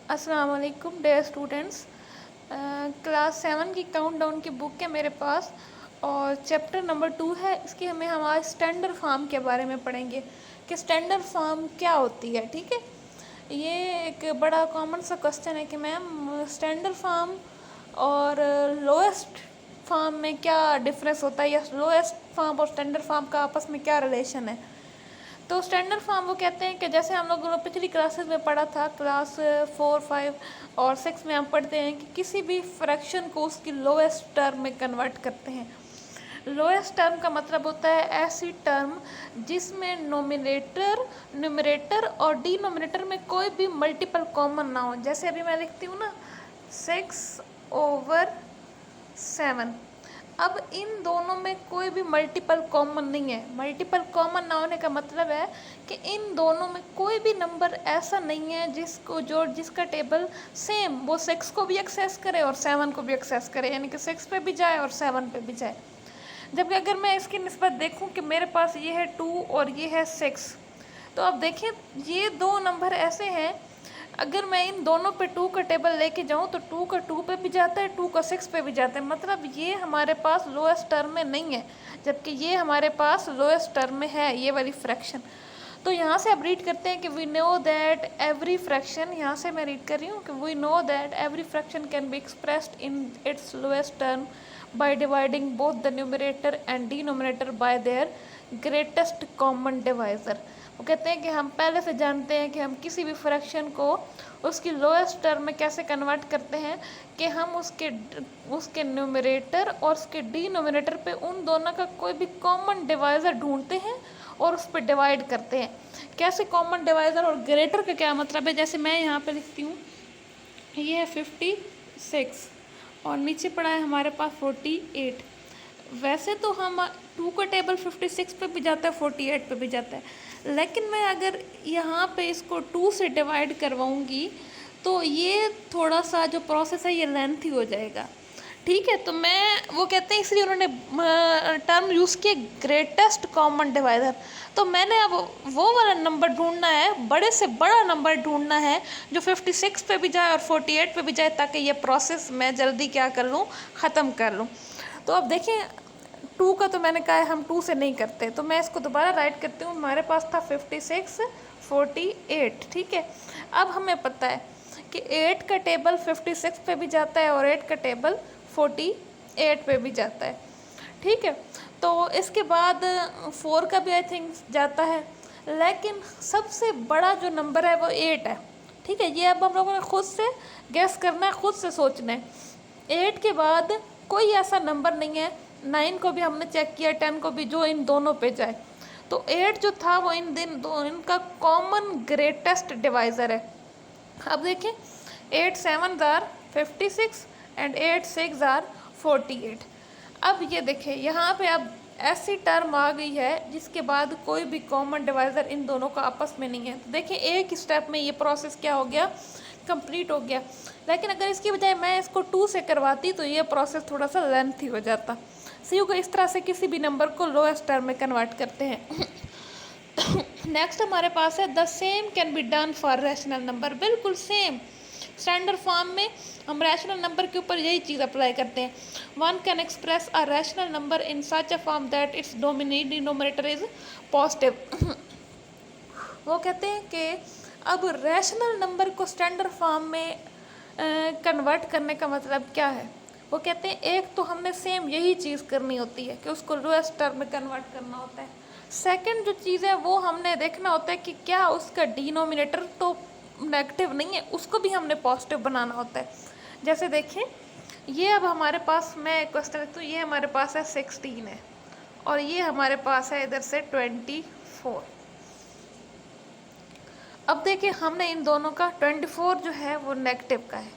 अस्सलाम वालेकुम dear students. Class 7 की काउंटडाउन की बुक है मेरे पास और चैप्टर नंबर 2 है। इसकी हम आज स्टैंडर्ड फॉर्म के बारे में पढ़ेंगे कि स्टैंडर्ड फॉर्म क्या होती है। ठीक है, ये एक बड़ा कॉमन सा क्वेश्चन है कि मैम स्टैंडर्ड फॉर्म और लोएस्ट फॉर्म में क्या डिफरेंस होता है, या लोएस्ट फॉर्म और स्टैंडर्ड फॉर्म का आपस में क्या रिलेशन है। तो स्टैंडर्ड फॉर्म वो कहते हैं कि जैसे हम लोगों ने पिछली क्लासेस में पढ़ा था, क्लास 4, 5 और 6 में हम पढ़ते हैं कि किसी भी फ्रैक्शन को उसकी लोएस्ट टर्म में कन्वर्ट करते हैं। लोएस्ट टर्म का मतलब होता है ऐसी टर्म जिसमें न्यूमरेटर और डिनोमिनेटर में कोई भी मल्टीपल कॉमन ना हो। जैसे अभी मैं लिखती हूँ ना 6/7। अब इन दोनों में कोई भी मल्टीपल कॉमन नहीं है। मल्टीपल कॉमन ना होने का मतलब है कि इन दोनों में कोई भी नंबर ऐसा नहीं है जिसका टेबल सेम वो 6 को भी एक्सेस करे और 7 को भी एक्सेस करे, यानी कि 6 पे भी जाए और 7 पे भी जाए। जबकि अगर मैं इसकी निस्बत देखूं कि मेरे पास ये है 2 और ये है 6, तो अब देखिए ये दो नंबर ऐसे हैं, अगर मैं इन दोनों पे 2 का टेबल लेके जाऊं तो 2 का 2 पे भी जाता है, 2 का 6 पे भी जाता है। मतलब ये हमारे पास लोएस्ट टर्म में नहीं है, जबकि ये हमारे पास लोएस्ट टर्म में है, ये वाली फ्रैक्शन। तो यहाँ से अब रीड करते हैं कि we know that every fraction, यहाँ से मैं रीड कर रही हूँ कि we know that every fraction can be expressed in its lowest term by dividing both the numerator and denominator by their greatest common divisor. वो कहते हैं कि हम पहले से जानते हैं कि हम किसी भी फ्रैक्शन को उसकी लोएस्ट टर्म में कैसे कन्वर्ट करते हैं कि हम उसके न्यूमरेटर और उसके डिनोमिनेटर पे उन दोनों का कोई भी कॉमन डिवाइज़र ढूंढते हैं और उस पर डिवाइड करते हैं। कैसे कॉमन डिवाइज़र और ग्रेटर का क्या मतलब है, जैसे मैं यहाँ पे लिखती हूँ ये है 56 और नीचे पड़ा है हमारे पास 48। वैसे तो हम 2 का टेबल 56 पे भी जाता है, 48 पे भी जाता है, लेकिन मैं अगर यहाँ पे इसको 2 से डिवाइड करवाऊँगी तो ये थोड़ा सा जो प्रोसेस है ये लेंथी हो जाएगा। ठीक है, तो मैं वो कहते हैं इसलिए उन्होंने टर्म यूज़ किया ग्रेटेस्ट कॉमन डिवाइज़र। तो मैंने अब वो वाला नंबर ढूंढना है, बड़े से बड़ा नंबर ढूंढना है जो 56 पे भी जाए और 48 पे भी जाए, ताकि ये प्रोसेस मैं जल्दी क्या कर लूँ, ख़त्म कर लूँ। तो अब देखें 2 का तो मैंने कहा है हम 2 से नहीं करते, तो मैं इसको दोबारा राइट करती हूँ। हमारे पास था 56, 48। ठीक है, अब हमें पता है कि 8 का टेबल 56 पे भी जाता है और 8 का टेबल 48 पे भी जाता है। ठीक है, तो इसके बाद 4 का भी आई थिंक जाता है, लेकिन सबसे बड़ा जो नंबर है वो 8 है। ठीक है, ये अब हम लोगों ने खुद से गैस करना है, खुद से सोचना है। 8 के बाद कोई ऐसा नंबर नहीं है, 9 को भी हमने चेक किया, 10 को भी, जो इन दोनों पे जाए। तो 8 जो था वो इनका कॉमन ग्रेटेस्ट डिवाइज़र है। अब देखें 8 7 आर 56 एंड 8 6 आर 48। अब ये देखें यहाँ पे अब ऐसी टर्म आ गई है जिसके बाद कोई भी कॉमन डिवाइज़र इन दोनों का आपस में नहीं है। तो देखिए एक स्टेप में ये प्रोसेस क्या हो गया, कंप्लीट हो गया। लेकिन अगर इसकी बजाय मैं इसको 2 से करवाती तो ये प्रोसेस थोड़ा सा लेंथी हो जाता। सी को इस तरह से किसी भी नंबर को लोएस्ट टर्म में कन्वर्ट करते हैं। नेक्स्ट हमारे पास है the same can be done for rational number. बिल्कुल सेम स्टैंडर्ड फॉर्म में हम रैशनल नंबर के ऊपर यही चीज़ अप्लाई करते हैं। One can express a rational number in such a form that it's denominator is positive. वो कहते हैं कि अब रैशनल नंबर को स्टैंडर्ड फॉर्म में कन्वर्ट करने का मतलब क्या है। वो कहते हैं एक तो हमने सेम यही चीज़ करनी होती है कि उसको लोएस्ट टर्म में कन्वर्ट करना होता है। सेकंड जो चीज़ है वो हमने देखना होता है कि क्या उसका डिनोमिनेटर तो नेगेटिव नहीं है, उसको भी हमने पॉजिटिव बनाना होता है। जैसे देखें ये अब हमारे पास, मैं क्वेश्चन लिखती हूँ, ये हमारे पास है 16 है और ये हमारे पास है इधर से 24। अब देखिए हमने इन दोनों का 24 जो है वो नेगेटिव का है।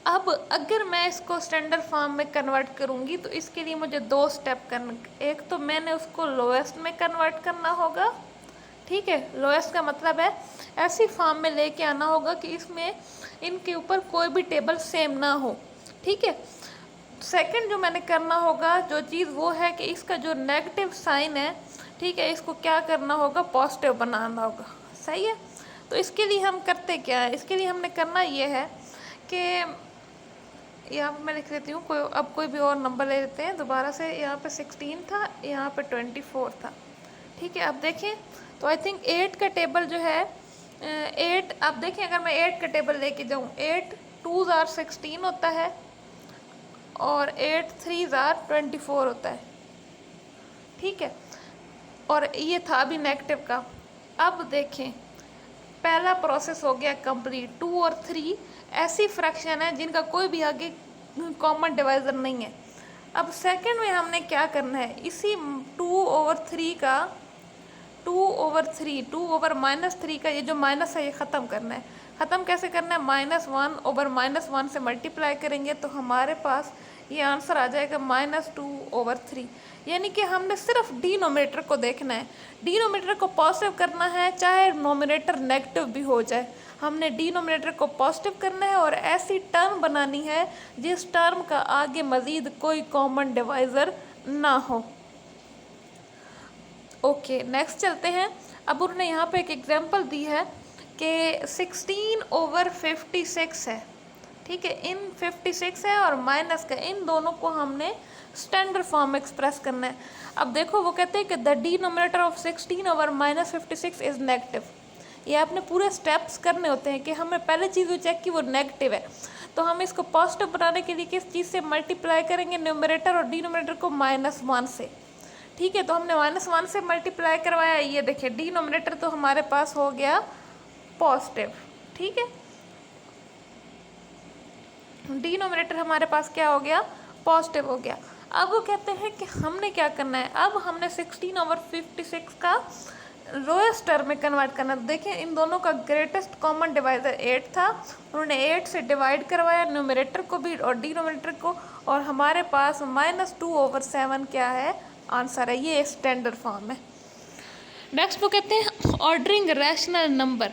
अब अगर मैं इसको स्टैंडर्ड फॉर्म में कन्वर्ट करूँगी तो इसके लिए मुझे 2 स्टेप करना। एक तो मैंने उसको लोएस्ट में कन्वर्ट करना होगा। ठीक है, लोएस्ट का मतलब है ऐसी फॉर्म में लेके आना होगा कि इसमें इनके ऊपर कोई भी टेबल सेम ना हो। ठीक है, सेकंड जो मैंने करना होगा जो चीज़ वो है कि इसका जो नेगेटिव साइन है, ठीक है, इसको क्या करना होगा, पॉजिटिव बनाना होगा। सही है, तो इसके लिए हम करते क्या है, इसके लिए हमने करना ये है कि यहाँ पर मैं लिख लेती हूँ, कोई भी और नंबर ले लेते हैं दोबारा से। यहाँ पे 16 था, यहाँ पे 24 था, ठीक है। अब देखें तो आई थिंक 8 का टेबल जो है 8, अब देखें अगर मैं 8 का टेबल लेके जाऊँ, 8 2s are 16 होता है और 8 3s are 24 होता है, ठीक है। और ये था अभी नेगेटिव का। अब देखें पहला प्रोसेस हो गया कंप्लीट। 2 और 3 ऐसी फ्रैक्शन है जिनका कोई भी आगे कॉमन डिवाइज़र नहीं है। अब सेकंड में हमने क्या करना है, इसी 2/3 का 2/-3 का ये जो माइनस है ये ख़त्म करना है। ख़त्म कैसे करना है, -1/-1 से मल्टीप्लाई करेंगे तो हमारे पास ये आंसर आ जाएगा -2/3। यानी कि हमने सिर्फ डिनोमिनेटर को देखना है, डिनोमिनेटर को पॉजिटिव करना है चाहे नोमिनेटर नेगेटिव भी हो जाए। हमने डिनोमिनेटर को पॉजिटिव करना है और ऐसी टर्म बनानी है जिस टर्म का आगे मज़ीद कोई कॉमन डिवाइज़र ना हो। ओके नेक्स्ट चलते हैं। अब उन्होंने यहाँ पे एक एग्जांपल दी है कि 16/56 है, ठीक है। इन 56 है और माइनस का, इन दोनों को हमने स्टैंडर्ड फॉर्म एक्सप्रेस करना है। अब देखो वो कहते हैं कि the denominator of 16/-56 is negative. ये आपने पूरे स्टेप्स करने होते हैं कि हमें पहले चीज़ जो चेक की वो नेगेटिव है, तो हम इसको पॉजिटिव बनाने के लिए किस चीज़ से मल्टीप्लाई करेंगे, न्यूमरेटर और डिनोमिनेटर को -1 से, ठीक है। तो हमने -1 से मल्टीप्लाई करवाया, ये देखिए डिनोमिनेटर तो हमारे पास हो गया पॉजिटिव, ठीक है। डिनोमिनेटर हमारे पास क्या हो गया, पॉजिटिव हो गया। अब वो कहते हैं कि हमने क्या करना है, अब हमने 16/56 का लोएस्ट टर्म में कन्वर्ट करना। देखिए इन दोनों का ग्रेटेस्ट कॉमन डिवाइज़र 8 था, उन्होंने 8 से डिवाइड करवाया न्यूमरेटर को भी और डिनोमिनेटर को, और हमारे पास -2/7 क्या है, आंसर है। ये स्टैंडर्ड फॉर्म है। नेक्स्ट वो कहते हैं ऑर्डरिंग रैशनल नंबर,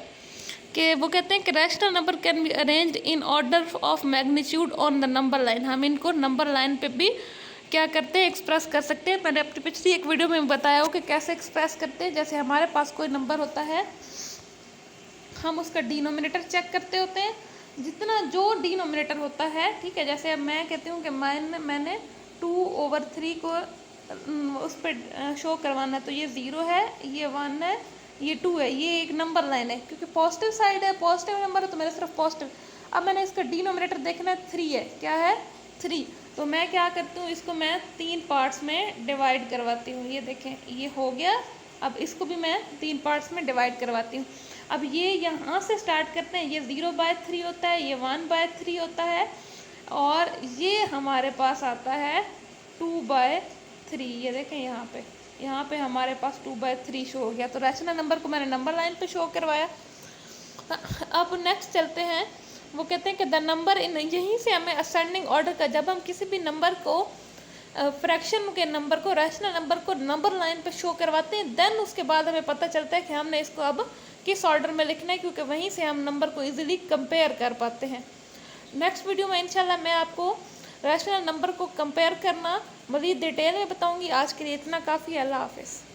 कि वो कहते हैं कि rational number can be arranged in order of magnitude on the number line. हम इनको नंबर लाइन पे भी क्या करते हैं, एक्सप्रेस कर सकते हैं। मैंने अपनी पिछली एक वीडियो में बताया हो कि कैसे एक्सप्रेस करते हैं। जैसे हमारे पास कोई नंबर होता है, हम उसका डिनोमिनेटर चेक करते होते हैं, जितना जो डिनोमिनेटर होता है, ठीक है। जैसे अब मैं कहती हूँ कि मैंने 2/3 को उस पर शो करवाना है, तो ये 0 है, ये 1 है, ये 2 है, ये एक नंबर लाइन है क्योंकि पॉजिटिव साइड है, पॉजिटिव नंबर है तो मेरा सिर्फ पॉजिटिव। अब मैंने इसका डिनोमिनेटर देखना है, 3 है, क्या है 3, तो मैं क्या करती हूँ, इसको मैं 3 पार्ट्स में डिवाइड करवाती हूँ। ये देखें ये हो गया। अब इसको भी मैं 3 पार्ट्स में डिवाइड करवाती हूँ। अब ये यहाँ से स्टार्ट करते हैं, ये 0/3 होता है, ये 1/3 होता है और ये हमारे पास आता है 2/3। ये देखें यहाँ पे हमारे पास 2/3 शो हो गया। तो रैशनल नंबर को मैंने नंबर लाइन पे शो करवाया। अब नेक्स्ट चलते हैं, वो कहते हैं कि द नंबर इन, यहीं से हमें असेंडिंग ऑर्डर का, जब हम किसी भी नंबर को फ्रैक्शन के नंबर को, रैशनल नंबर को नंबर लाइन पे शो करवाते हैं, देन उसके बाद हमें पता चलता है कि हमने इसको अब किस ऑर्डर में लिखना है, क्योंकि वहीं से हम नंबर को इजीली कंपेयर कर पाते हैं। नेक्स्ट वीडियो में इंशाल्लाह मैं आपको रैशनल नंबर को कंपेयर करना मज़ीद डिटेल में बताऊंगी। आज के लिए इतना काफ़ी। अल्लाह हाफिज़।